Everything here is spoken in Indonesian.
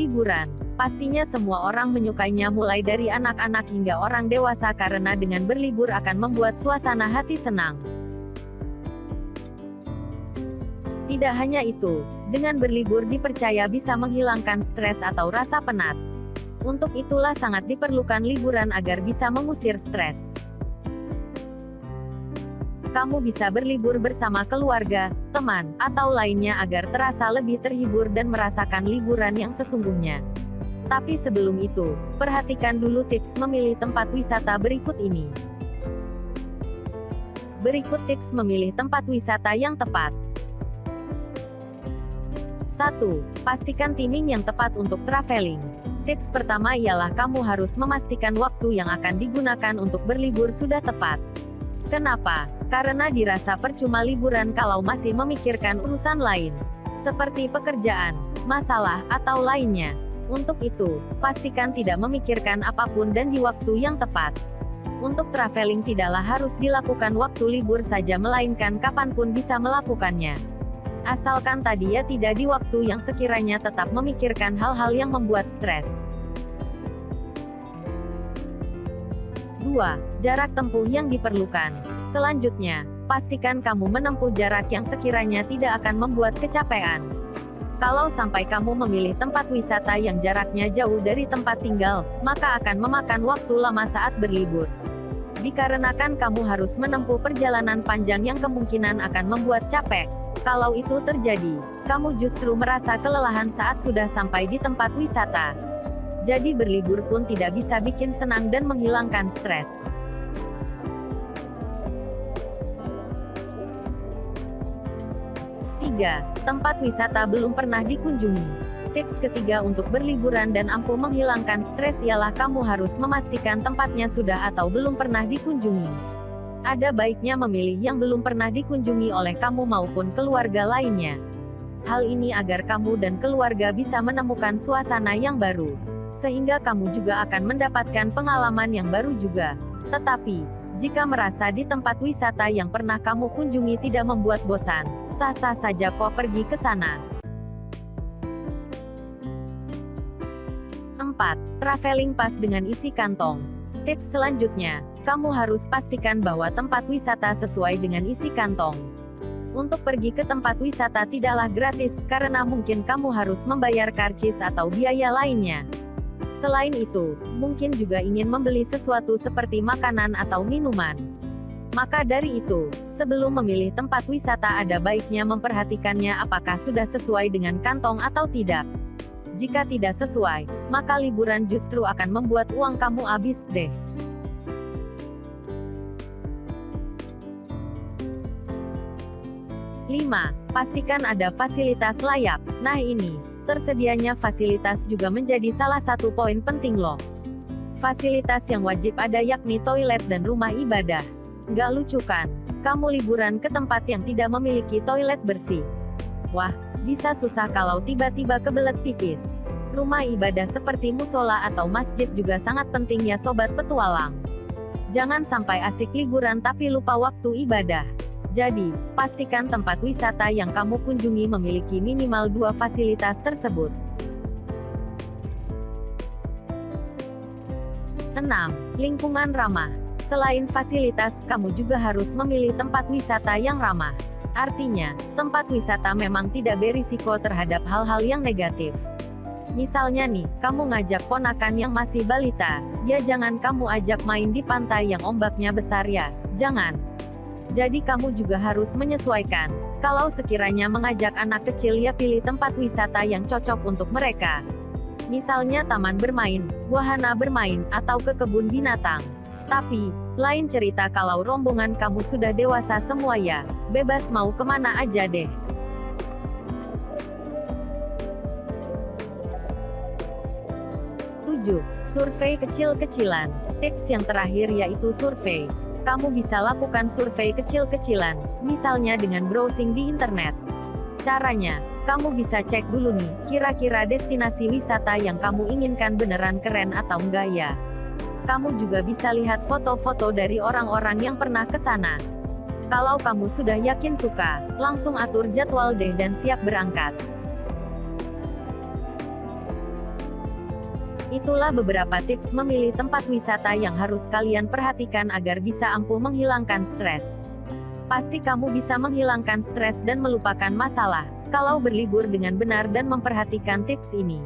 Liburan. Pastinya semua orang menyukainya mulai dari anak-anak hingga orang dewasa karena dengan berlibur akan membuat suasana hati senang. Tidak hanya itu, dengan berlibur dipercaya bisa menghilangkan stres atau rasa penat. Untuk itulah sangat diperlukan liburan agar bisa mengusir stres. Kamu bisa berlibur bersama keluarga, teman, atau lainnya agar terasa lebih terhibur dan merasakan liburan yang sesungguhnya. Tapi sebelum itu, perhatikan dulu tips memilih tempat wisata berikut ini. Berikut tips memilih tempat wisata yang tepat. 1. Pastikan timing yang tepat untuk traveling. Tips pertama ialah kamu harus memastikan waktu yang akan digunakan untuk berlibur sudah tepat. Kenapa? Karena dirasa percuma liburan kalau masih memikirkan urusan lain, seperti pekerjaan, masalah, atau lainnya. Untuk itu, pastikan tidak memikirkan apapun dan di waktu yang tepat. Untuk traveling tidaklah harus dilakukan waktu libur saja melainkan kapanpun bisa melakukannya. Asalkan tadi ya tidak di waktu yang sekiranya tetap memikirkan hal-hal yang membuat stres. 2. Jarak tempuh yang diperlukan. Selanjutnya, pastikan kamu menempuh jarak yang sekiranya tidak akan membuat kecapean. Kalau sampai kamu memilih tempat wisata yang jaraknya jauh dari tempat tinggal, maka akan memakan waktu lama saat berlibur. Dikarenakan kamu harus menempuh perjalanan panjang yang kemungkinan akan membuat capek. Kalau itu terjadi, kamu justru merasa kelelahan saat sudah sampai di tempat wisata. Jadi berlibur pun tidak bisa bikin senang dan menghilangkan stres. 3. Tempat wisata belum pernah dikunjungi. Tips ketiga untuk berliburan dan ampuh menghilangkan stres ialah kamu harus memastikan tempatnya sudah atau belum pernah dikunjungi. Ada baiknya memilih yang belum pernah dikunjungi oleh kamu maupun keluarga lainnya. Hal ini agar kamu dan keluarga bisa menemukan suasana yang baru, sehingga kamu juga akan mendapatkan pengalaman yang baru juga. Tetapi, jika merasa di tempat wisata yang pernah kamu kunjungi tidak membuat bosan, sah-sah saja kok pergi ke sana. 4. Traveling pas dengan isi kantong. Tips selanjutnya, kamu harus pastikan bahwa tempat wisata sesuai dengan isi kantong. Untuk pergi ke tempat wisata tidaklah gratis, karena mungkin kamu harus membayar karcis atau biaya lainnya. Selain itu, mungkin juga ingin membeli sesuatu seperti makanan atau minuman. Maka dari itu, sebelum memilih tempat wisata ada baiknya memperhatikannya apakah sudah sesuai dengan kantong atau tidak. Jika tidak sesuai, maka liburan justru akan membuat uang kamu habis deh. 5. Pastikan ada fasilitas layak. Nah ini, tersedianya fasilitas juga menjadi salah satu poin penting loh. Fasilitas yang wajib ada yakni toilet dan rumah ibadah. Nggak lucu kan? Kamu liburan ke tempat yang tidak memiliki toilet bersih. Wah, bisa susah kalau tiba-tiba kebelet pipis. Rumah ibadah seperti musola atau masjid juga sangat penting ya sobat petualang. Jangan sampai asik liburan tapi lupa waktu ibadah. Jadi, pastikan tempat wisata yang kamu kunjungi memiliki minimal 2 fasilitas tersebut. 6. Lingkungan ramah. Selain fasilitas, kamu juga harus memilih tempat wisata yang ramah. Artinya, tempat wisata memang tidak berisiko terhadap hal-hal yang negatif. Misalnya nih, kamu ngajak ponakan yang masih balita, ya jangan kamu ajak main di pantai yang ombaknya besar ya, jangan. Jadi kamu juga harus menyesuaikan. Kalau sekiranya mengajak anak kecil ya pilih tempat wisata yang cocok untuk mereka. Misalnya taman bermain, wahana bermain, atau ke kebun binatang. Tapi, lain cerita kalau rombongan kamu sudah dewasa semua ya, bebas mau kemana aja deh. 7. Survei kecil-kecilan. Tips yang terakhir yaitu survei. Kamu bisa lakukan survei kecil-kecilan, misalnya dengan browsing di internet. Caranya, kamu bisa cek dulu nih, kira-kira destinasi wisata yang kamu inginkan beneran keren atau enggak ya. Kamu juga bisa lihat foto-foto dari orang-orang yang pernah ke sana. Kalau kamu sudah yakin suka, langsung atur jadwal deh dan siap berangkat. Itulah beberapa tips memilih tempat wisata yang harus kalian perhatikan agar bisa ampuh menghilangkan stres. Pasti kamu bisa menghilangkan stres dan melupakan masalah, kalau berlibur dengan benar dan memperhatikan tips ini.